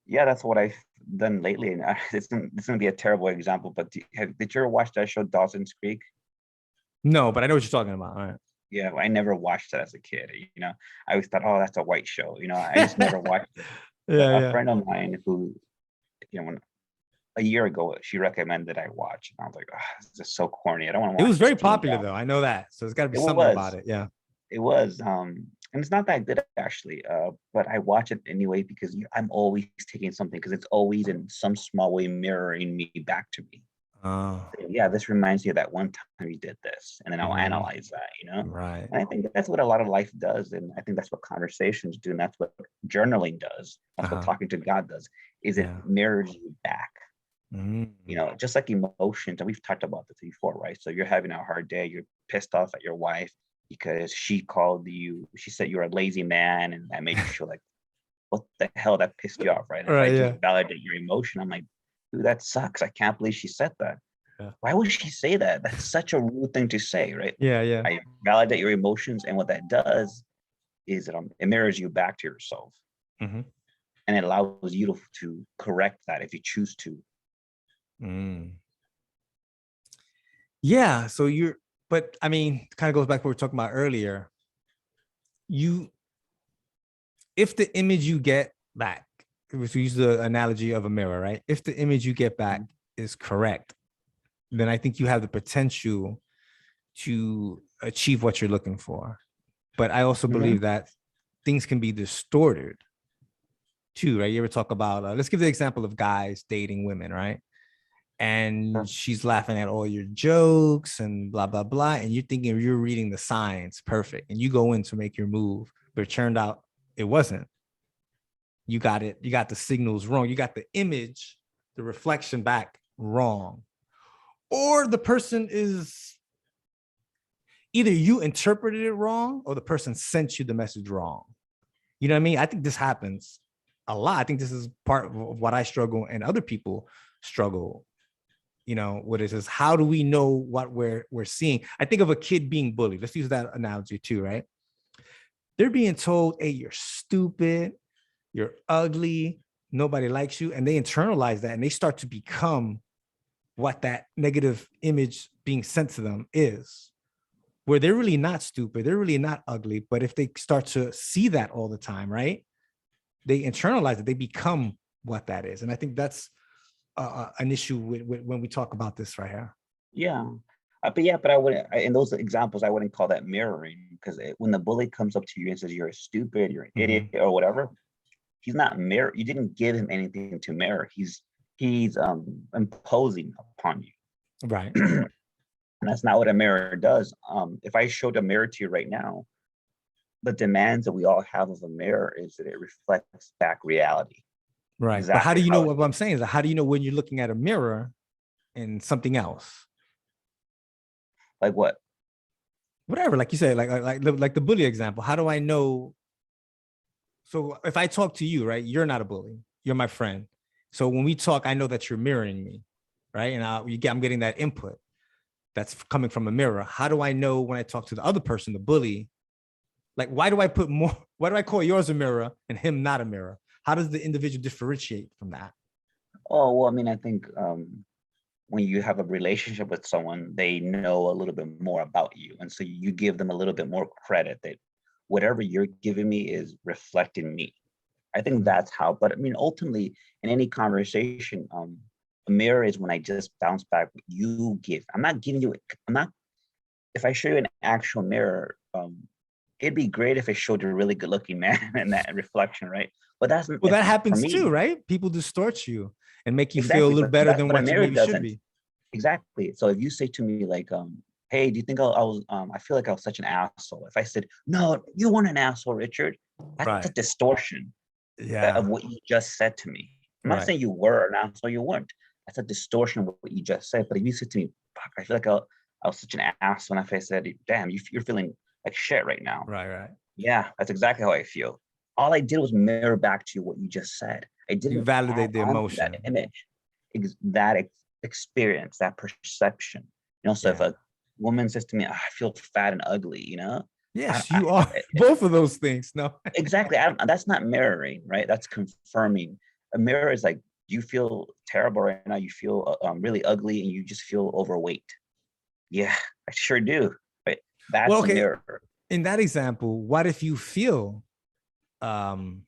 Yeah, that's what I've done lately. And it's gonna be a terrible example, but did you ever watch that show Dawson's Creek? No, but I know what you're talking about. All right. Yeah, I never watched it as a kid. I always thought, oh, that's a white show. I just never watched it. But Yeah, a yeah. friend of mine who, when a year ago, she recommended I watch, and I was like, oh, this is so corny. I don't want to It watch was this very teen popular drama. though. I know that. So there's got to be It something about was, it. Yeah. it was, and it's not that good actually. But I watch it anyway because I'm always taking something because it's always in some small way mirroring me back to me. Oh, Yeah, this reminds me of that one time you did this, and then I'll mhm. analyze that. Right. And I think that's what a lot of life does, and I think that's what conversations do, and that's what journaling does. That's what Uh-huh. talking to God does. Is it Yeah. mirrors you back? Mhm. Just like emotions, and we've talked about this before, right? So you're having a hard day, you're pissed off at your wife because she said you're a lazy man, and that made you feel like, what the hell, that pissed you off, right? And if I Right. just Yeah. validate your emotion, I'm like, dude, that sucks. I can't believe she said that. Yeah. Why would she say that? That's such a rude thing to say, right? Yeah. Yeah. I validate your emotions, and what that does is it mirrors you back to yourself, Mhm. and it allows you to correct that if you choose to. Mm. Yeah. So but I mean, kind of goes back to what we were talking about earlier. You, if the image you get back, if we use the analogy of a mirror, right? If the image you get back is correct, then I think you have the potential to achieve what you're looking for. But I also Mhm. believe that things can be distorted too, right? You ever talk about, let's give the example of guys dating women, right? And Sure. she's laughing at all your jokes and blah, blah, blah. And you're thinking you're reading the signs perfect. And you go in to make your move, but it turned out it wasn't. You got it. You got the signals wrong. You got the image, the reflection back wrong. Or the person is either you interpreted it wrong or the person sent you the message wrong. You know what I mean? I think this happens a lot. I think this is part of what I struggle and other people struggle, what it is. How do we know what we're seeing? I think of a kid being bullied. Let's use that analogy too, right? They're being told, hey, you're stupid, you're ugly, nobody likes you. And they internalize that and they start to become what that negative image being sent to them is, where they're really not stupid, they're really not ugly. But if they start to see that all the time, right, they internalize it, they become what that is. And I think that's an issue with when we talk about this right here. Yeah. But I wouldn't, in those examples, I wouldn't call that mirroring, because when the bully comes up to you and says you're stupid, you're an idiot, or whatever, he's not mirror. You didn't give him anything to mirror. He's imposing upon you. Right. And that's not what a mirror does. If I showed a mirror to you right now, the demands that we all have of a mirror is that it reflects back reality. Right. But how do Exactly you know how it what I'm saying is, how do you know when you're looking at a mirror and something else? like what? Whatever, like you said, like the bully example. How do I know? So if I talk to you, right, you're not a bully. You're my friend. So when we talk, I know that you're mirroring me, right? And I'm getting that input that's coming from a mirror. How do I know when I talk to the other person, the bully? Like, why do I put more? Why do I call yours a mirror and him not a mirror? How does the individual differentiate from that? Oh, well, I mean, I think when you have a relationship with someone, they know a little bit more about you. And so you give them a little bit more credit that whatever you're giving me is reflecting me. I think that's how, but I mean, ultimately, in any conversation, a mirror is when I just bounce back what you give. I'm not giving you, I'm not, if I show you an actual mirror, it'd be great if it showed a really good looking man in that reflection, right? But that's Well, that for happens too, me. right? People distort you and make you feel a Exactly, little but better that's than what a what you mirror maybe should doesn't. be. Exactly. So if you say to me like, hey, do you think I feel like I was such an asshole? If I said, no, you weren't an asshole, Richard, that's a Right. distortion of Yeah. what you just said to me. I'm not Right. saying you were an asshole, you weren't. that's a distortion of what you just said. But if you said to me, fuck, I feel like I was such an ass when I said, damn, you're feeling like shit right now. Right, right. Yeah, that's exactly how I feel. All I did was mirror back to you what you just said. I You didn't add validate the on to that emotion. image, experience, that perception. So if Yeah. a woman says to me, I feel fat and ugly, Yes, you are both of those things. No. exactly. That's not mirroring, right? That's confirming. A mirror is like, you feel terrible right now. You feel really ugly and you just feel overweight. Yeah, I sure do. Right? Well, That's a okay. mirror. In that example, what if you feel um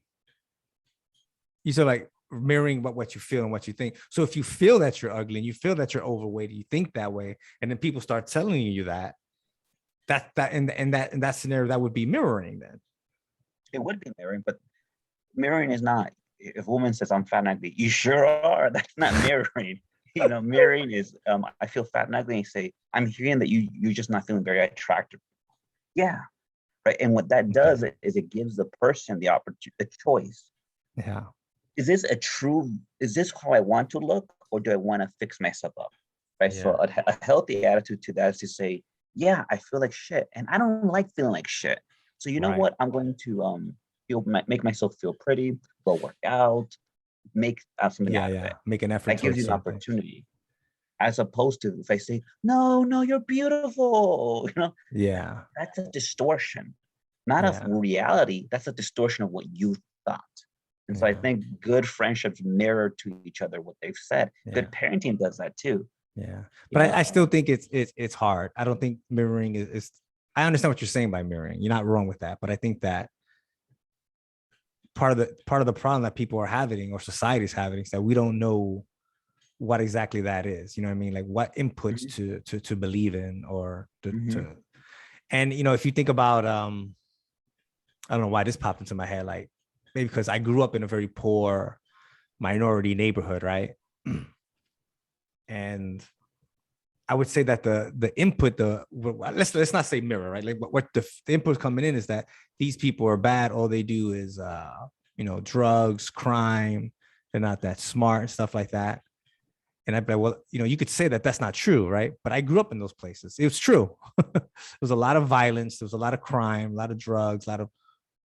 you said like mirroring what you feel and what you think. So if you feel that you're ugly and you feel that you're overweight, you think that way, and then people start telling you that in that scenario, that would be mirroring then. It would be mirroring, but mirroring is not. If a woman says I'm fat and ugly, you sure are. That's not mirroring. Mirroring is I feel fat and ugly, and you say, I'm hearing that you're just not feeling very attractive. Yeah. Right. And what that does is it gives the person the opportunity, the choice. Yeah. Is this how I want to look, or do I want to fix myself up? Right. Yeah. So a healthy attitude to that is to say, yeah, I feel like shit. And I don't like feeling like shit. So you know what? I'm going to make myself feel pretty, go work out, make something out of it. Make an effort That gives you towards an something. opportunity. As opposed to if I say, no, you're beautiful, Yeah. that's a distortion, not of Yeah. reality. That's a distortion of what you thought. And so I think good friendships mirror to each other what they've said. Good parenting does that too. Yeah. But I still think it's hard. I don't think mirroring is I understand what you're saying by mirroring. You're not wrong with that. But I think that part of the problem that people are having or society's having is that we don't know what exactly that is. You know what I mean? Like what inputs to believe in or to and if you think about I don't know why this popped into my head, like maybe because I grew up in a very poor minority neighborhood, right? And I would say that the input, let's not say mirror, right? Like what the input coming in is that these people are bad. All they do is drugs, crime. They're not that smart and stuff like that. And I'd be like, well, you could say that that's not true, right? But I grew up in those places. It was true. There was a lot of violence. There was a lot of crime, a lot of drugs, a lot of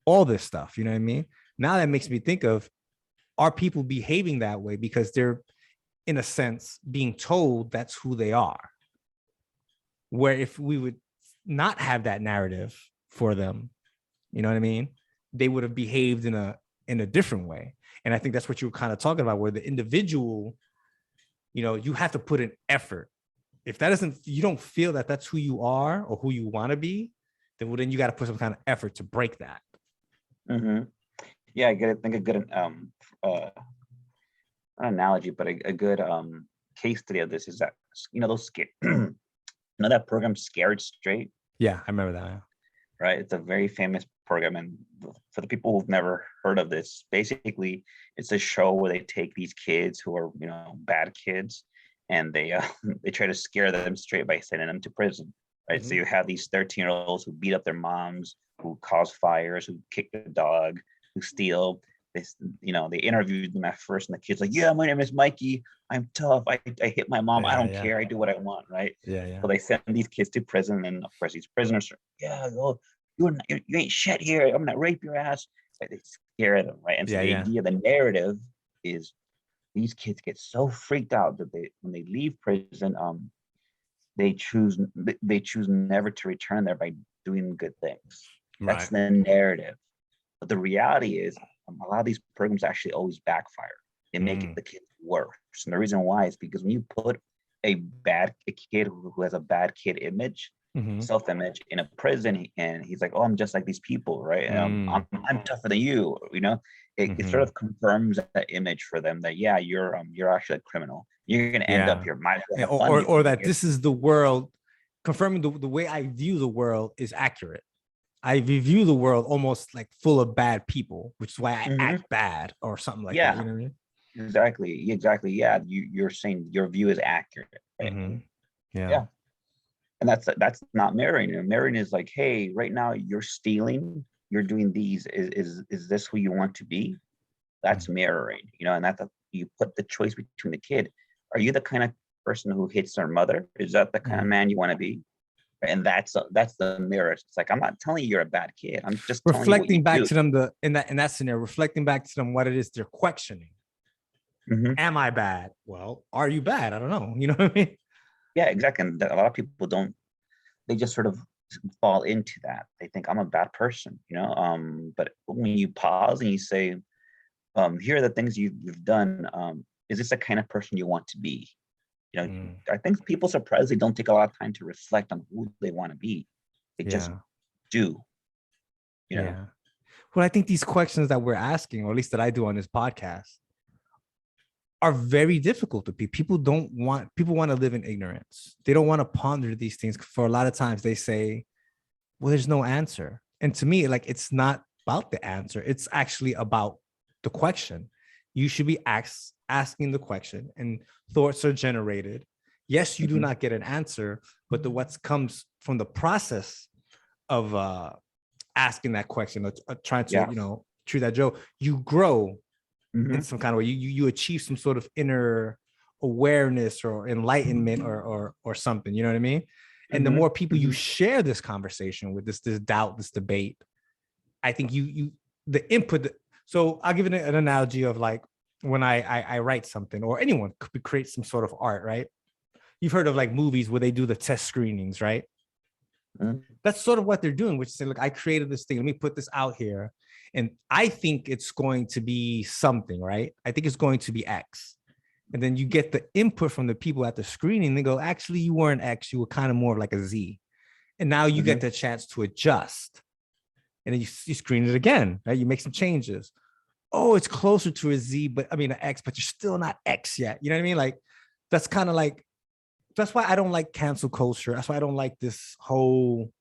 all this stuff. You know what I mean? Now that makes me think of, are people behaving that way because they're, in a sense, being told that's who they are? Where if we would not have that narrative for them, you know what I mean? They would have behaved in a different way. And I think that's what you were kind of talking about, where the individual, you have to put an effort. If that isn't, you don't feel that that's who you are or who you want to be, then you got to put some kind of effort to break that. Yeah, I think a good not analogy, but a good case study of this is that those that program Scared Straight. Yeah, I remember that. Right, it's a very famous program, and for the people who've never heard of this, basically it's a show where they take these kids who are bad kids, and they they try to scare them straight by sending them to prison. Right, so you have these 13-year-olds who beat up their moms, who cause fires, who kick the dog, who steal. They interviewed them at first, and the kid's like, "Yeah, my name is Mikey. I'm tough. I hit my mom. I don't care. I do what I want." Right? Yeah. So they send these kids to prison, and of course, these prisoners are, you ain't shit here. I'm gonna rape your ass. Right? They scare them, right? And so the idea, the narrative is, these kids get so freaked out that when they leave prison, they choose never to return there by doing good things. That's the narrative. But the reality is, a lot of these programs actually always backfire. They make the kids worse. And the reason why is because when you put a kid who has a bad kid image, self-image, in a prison, and he's like, "Oh, I'm just like these people, right? I'm tougher than you." It sort of confirms that image for them that you're actually a criminal. You're gonna end up here. Might as well have fun or that this is the world, confirming the way I view the world is accurate. I view the world almost like full of bad people, which is why I act bad or something like that. You know what I mean? Exactly. Yeah, you're saying your view is accurate, right? Yeah. And that's not mirroring. Mirroring is like, hey, right now you're stealing, you're doing these. Is this who you want to be? That's mirroring, and that's you put the choice between the kid. are you the kind of person who hits their mother? Is that the kind of man you want to be? And that's the mirror. It's like, I'm not telling you you're a bad kid. I'm just telling you what you Reflecting back do. to them in that scenario, reflecting back to them what it is they're questioning. Mm-hmm. Am I bad? Well, are you bad? I don't know. You know what I mean? Yeah, exactly. And a lot of people don't, they just sort of fall into that. They think I'm a bad person, but when you pause and you say, here are the things you've done. Is this the kind of person you want to be? I think people surprisingly don't take a lot of time to reflect on who they want to be. They just do, Yeah. Well, I think these questions that we're asking, or at least that I do on this podcast, are very difficult to people. People want to live in ignorance. They don't want to ponder these things. For a lot of times they say, well, there's no answer. And to me, like, it's not about the answer. It's actually about the question. You should be asking the question, and thoughts are generated. Yes, you do not get an answer, but what comes from the process of asking that question, trying to, treat that Joe, you grow in some kind of way. You achieve some sort of inner awareness or enlightenment or something. You know what I mean? And the more people you share this conversation with, this doubt, this debate, I think the input. So I'll give it an analogy of like when I write something, or anyone could create some sort of art, right? You've heard of like movies where they do the test screenings, right? That's sort of what they're doing, which is saying, look, I created this thing. Let me put this out here. And I think it's going to be something, right? I think it's going to be X. And then you get the input from the people at the screening. They go, actually, you weren't X. You were kind of more like a Z. And now you get the chance to adjust. And then you screen it again, right? You make some changes. Oh, it's closer to a Z, but I mean, an X, but you're still not X yet. You know what I mean? Like, that's kind of like, that's why I don't like cancel culture. That's why I don't like this whole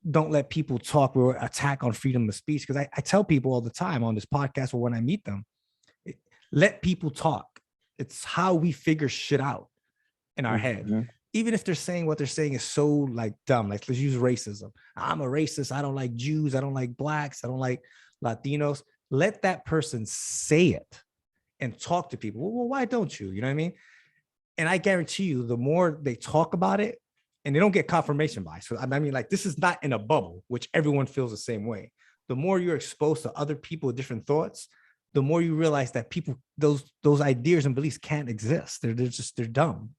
don't let people talk or attack on freedom of speech. Because I tell people all the time on this podcast or when I meet them, let people talk. It's how we figure shit out in our head. Even if they're saying what they're saying is so like dumb, like let's use racism. I'm a racist. I don't like Jews. I don't like blacks. I don't like Latinos. Let that person say it and talk to people. Well, why don't you? You know what I mean? And I guarantee you, the more they talk about it, and they don't get confirmation bias. So I mean, like, this is not in a bubble, which everyone feels the same way. The more you're exposed to other people with different thoughts, the more you realize that people, those ideas and beliefs can't exist. They're dumb.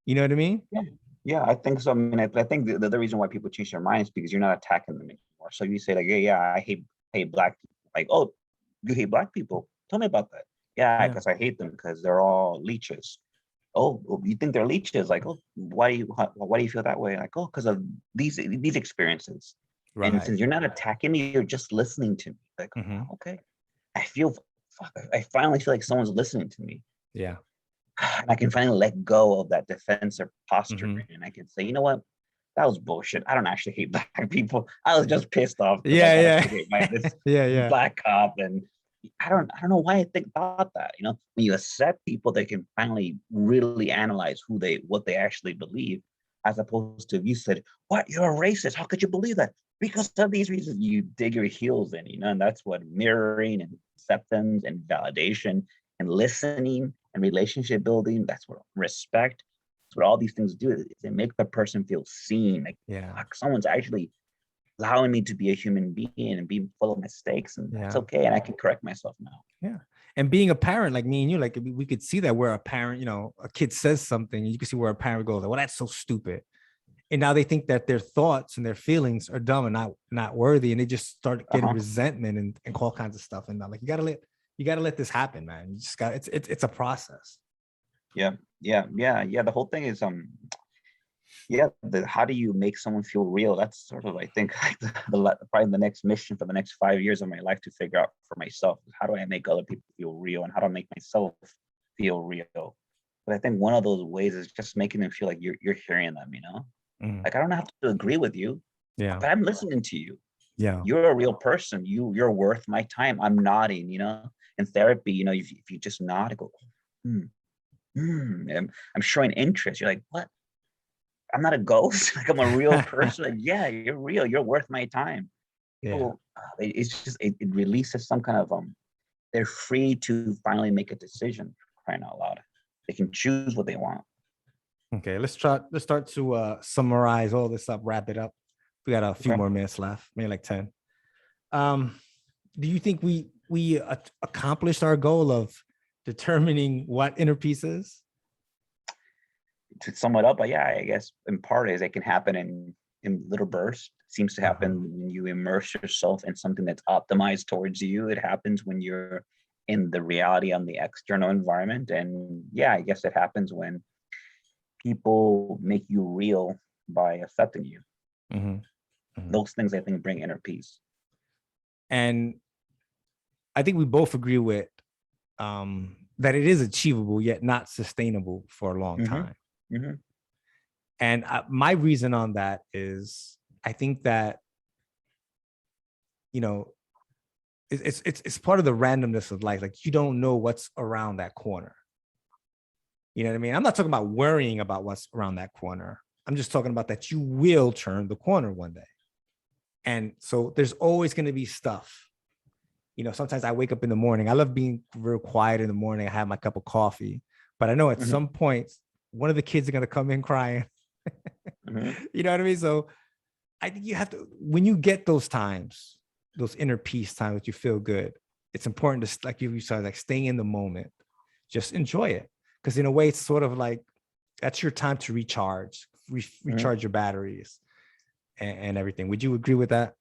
You know what I mean? Yeah, I think so. I mean, I think the reason why people change their minds is because you're not attacking them anymore. So you say like, yeah, I hate black people. Like, oh, you hate black people? Tell me about that. Yeah, because I hate them because they're all leeches. Oh, you think they're leeches? Like, oh, why do you feel that way? Like, oh, because of these experiences. Right. And since you're not attacking me, you're just listening to me. Like, okay, I finally feel like someone's listening to me. Yeah. And I can finally let go of that defensive posture, and I can say, you know what? That was bullshit. I don't actually hate black people. I was just pissed off. This black cop, and I don't know why I thought that. When you accept people, they can finally really analyze what they actually believe, as opposed to if you said, "What? You're a racist? How could you believe that?" Because of these reasons, you dig your heels in, and that's what mirroring and acceptance and validation and listening and relationship building. That's what respect. That's what all these things do. They make the person feel seen. Like someone's actually allowing me to be a human being and be full of mistakes, and that's okay. And I can correct myself now. Yeah. And being a parent, like me and you, like we could see that we're a parent, a kid says something, and you can see where a parent goes, like, well, that's so stupid. And now they think that their thoughts and their feelings are dumb and not worthy. And they just start getting resentment and all kinds of stuff. And I'm like, you gotta let this happen, man. You just got it's a process. Yeah. The whole thing is how do you make someone feel real? That's sort of, I think, like probably the next mission for the next 5 years of my life to figure out for myself. How do I make other people feel real, and how do I make myself feel real? But I think one of those ways is just making them feel like you're hearing them, Like, I don't have to agree with you, but I'm listening to you. You're a real person. You're worth my time. I'm nodding, In therapy, if you just nod, I go, I'm showing interest. You're like, what? I'm not a ghost. Like, I'm a real person. Like, yeah, you're real. You're worth my time. People, it's just it releases some kind of they're free to finally make a decision, crying out loud. They can choose what they want. Okay, let's start to summarize all this up, wrap it up. We got a few Okay. more minutes left, maybe like 10. Um, do you think we accomplished our goal of determining what inner peace is? To sum it up, but yeah, I guess in part is it can happen in little bursts. It seems to Uh-huh. happen when you immerse yourself in something that's optimized towards you. It happens when you're in the reality on the external environment. And yeah, I guess it happens when people make you real by accepting you. Mhm, mhm. Those things I think bring inner peace. And I think we both agree with that it is achievable yet not sustainable for a long Mm-hmm. time. Mm-hmm. And my reason on that is I think that, you know, it's part of the randomness of life. Like you don't know what's around that corner. You know what I mean? I'm not talking about worrying about what's around that corner. I'm just talking about that you will turn the corner one day. And so there's always going to be stuff. You know, sometimes I wake up in the morning. I love being real quiet in the morning. I have my cup of coffee, but I know at Mm-hmm. some point one of the kids are going to come in crying. Mm-hmm. You know what I mean? So I think you have to, when you get those times, those inner peace times that you feel good, it's important to, like you said, like staying in the moment, just enjoy it. Because in a way, it's sort of like that's your time to recharge, Mm-hmm. recharge your batteries and everything. Would you agree with that?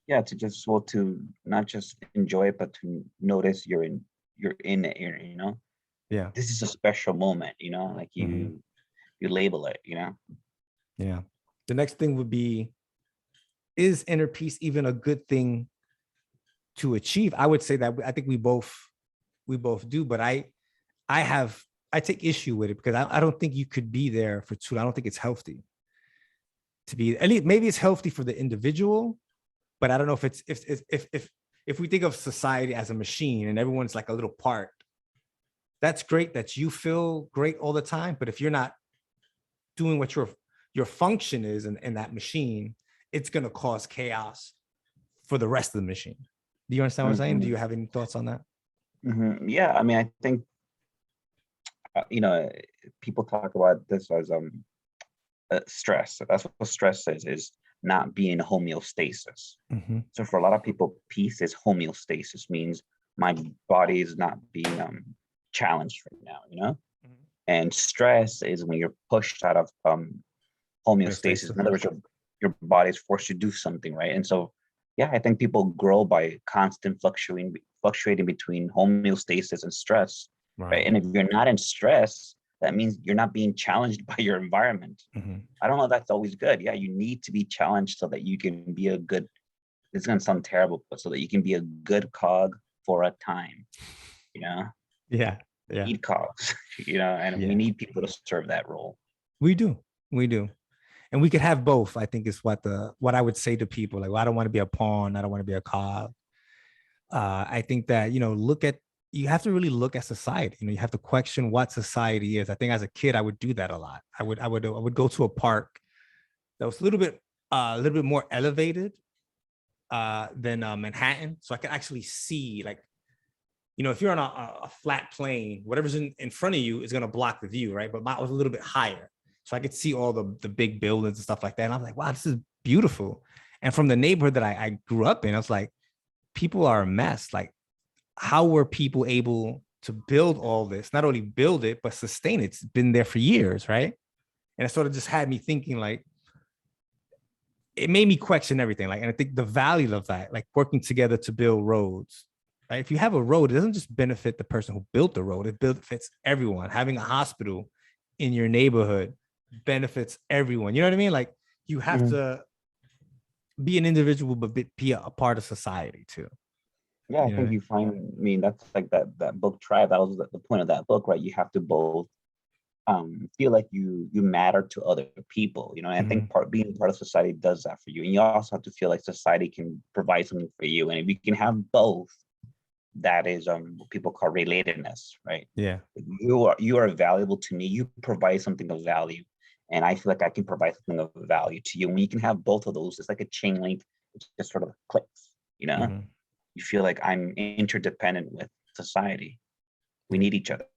Yeah, to just well to not just enjoy it, but to notice you're in it, you know. Yeah. This is a special moment, you know, like Mhm. you label it, you know. Yeah. The next thing would be, is inner peace even a good thing to achieve? I would say that I think we both do, but I take issue with it because I don't think you could be there for too. I don't think it's healthy to be. At least maybe it's healthy for the individual, but I don't know if it's if we think of society as a machine and everyone's like a little part. That's great that you feel great all the time, but if you're not doing what your function is in that machine, it's gonna cause chaos for the rest of the machine. Do you understand what I'm saying? Do Hmm. you have any thoughts on that? Hmm. Yeah, I mean, I think you know, people talk about this as stress. That's what stress is not being in homeostasis. Mm-hmm. So for a lot of people, peace is homeostasis, means my body is not being challenged right now, you know. And stress is when you're pushed out of homeostasis. In other words, your body's forced to do something, right? And so, yeah, I think people grow by constant fluctuating between homeostasis and stress, right? Right. And if you're not in stress, that means you're not being challenged by your environment. Mm-hmm. I don't know if that's always good. Yeah, you need to be challenged so that you can be a good. This is gonna sound terrible, but so that you can be a good cog for a time. You know, Yeah. Yeah. need cogs. You know, and we Yeah. need people to serve that role. We do. We do. And we could have both. I think is what I would say to people. Like, well, I don't want to be a pawn. I don't want to be a cog. I think that, you have to really look at society. You have to question what society is. I think as a kid, I would do that a lot. I would go to a park that was a little bit more elevated than Manhattan, so I could actually see, like, if you're on a flat plane, whatever's in front of you is gonna block the view, right? But mine was a little bit higher, so I could see all the big buildings and stuff like that. And I'm like, wow, this is beautiful. And from the neighborhood that I grew up in, I was like, people are a mess. Like, how were people able to build all this? Not only build it, but sustain it. It's been there for years, right? And it sort of just had me thinking, like, it made me question everything. Like, and I think the value of that, like working together to build roads. Right? If you have a road, it doesn't just benefit the person who built the road, it benefits everyone. Having a hospital in your neighborhood benefits everyone. You know what I mean? Like, you have Mhm. to be an individual, but be a part of society too. Yeah, I You know what I think mean? you find. I mean, that's like that book Tribe. That was the point of that book, right? You have to both feel like you matter to other people, you know. And I Mm-hmm. think being part of society does that for you, and you also have to feel like society can provide something for you. And if you can have both, that is what people call relatedness, right? Yeah. You are valuable to me. You provide something of value, and I feel like I can provide something of value to you. When you can have both of those, it's like a chain link. It just sort of clicks, you know. Mm-hmm. You feel like I'm interdependent with society. We Yeah. need each other.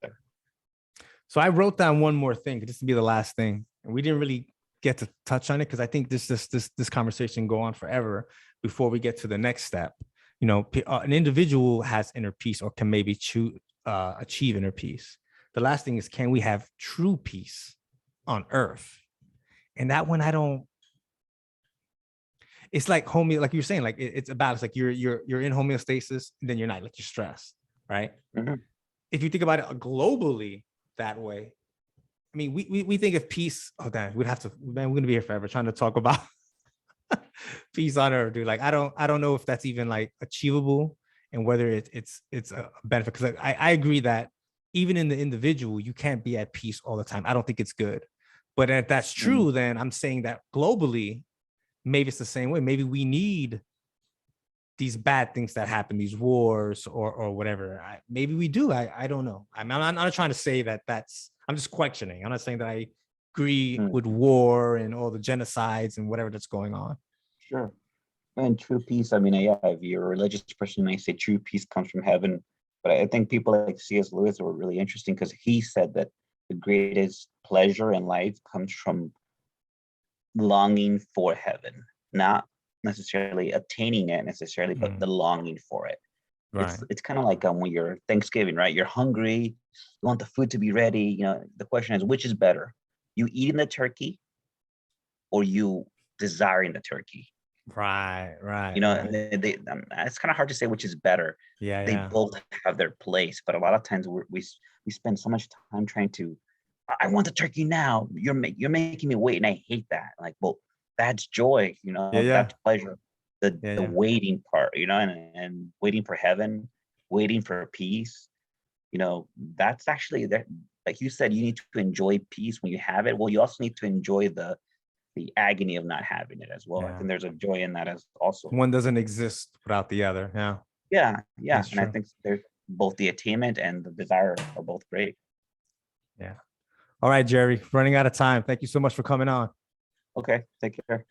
So I wrote down one more thing, just to be the last thing, and we didn't really get to touch on it because I think this conversation go on forever before we get to the next step. You know, an individual has inner peace or can maybe achieve inner peace. The last thing is, can we have true peace on earth? And that one, I don't. It's like like you're saying, like it's about. It's like you're in homeostasis, and then you're not, like you're stressed, right? Mhm. If you think about it globally that way, I mean, we think of peace. Oh, damn, we'd have to, man. We're gonna be here forever trying to talk about peace on earth, dude. Like, I don't know if that's even like achievable, and whether it's a benefit. Because I agree that even in the individual, you can't be at peace all the time. I don't think it's good. But if that's Mhm. true, then I'm saying that globally, maybe it's the same way. Maybe we need these bad things that happen, these wars or whatever. Maybe we do. I don't know. I'm not trying to say that that's. I'm just questioning. I'm not saying that I agree with Mhm. war and all the genocides and whatever that's going on. Sure. And true peace, I mean, yeah, if you're a religious person, you may say true peace comes from heaven. But I think people like C.S. Lewis were really interesting because he said that the greatest pleasure in life comes from longing for heaven, not necessarily attaining it necessarily, but the Mm, longing for it. right. It's kind of like when you're Thanksgiving, right? You're hungry, you want the food to be ready. You know, the question is, which is better? You eating the turkey or you desiring the turkey? Right. Right. You know, Right. it's kind of hard to say which is better. Yeah. They Yeah. both have their place, but a lot of times we spend so much time trying to. I want the turkey now. You're making me wait, and I hate that. Like, well, that's joy. You Yeah. know, Yeah. that's pleasure. Yeah. The Yeah. waiting part. You know, and waiting for heaven, waiting for peace. You know, that's actually that. Like you said, you need to enjoy peace when you have it. Well, you also need to enjoy the agony of not having it as well. I Yeah. think there's a joy in that as also. One doesn't exist without the other. Yeah. Yeah, yeah, That's and I true. think there's both the attainment and the desire are both great. Yeah. All right, Jerry. Running out of time. Thank you so much for coming on. Okay, take care.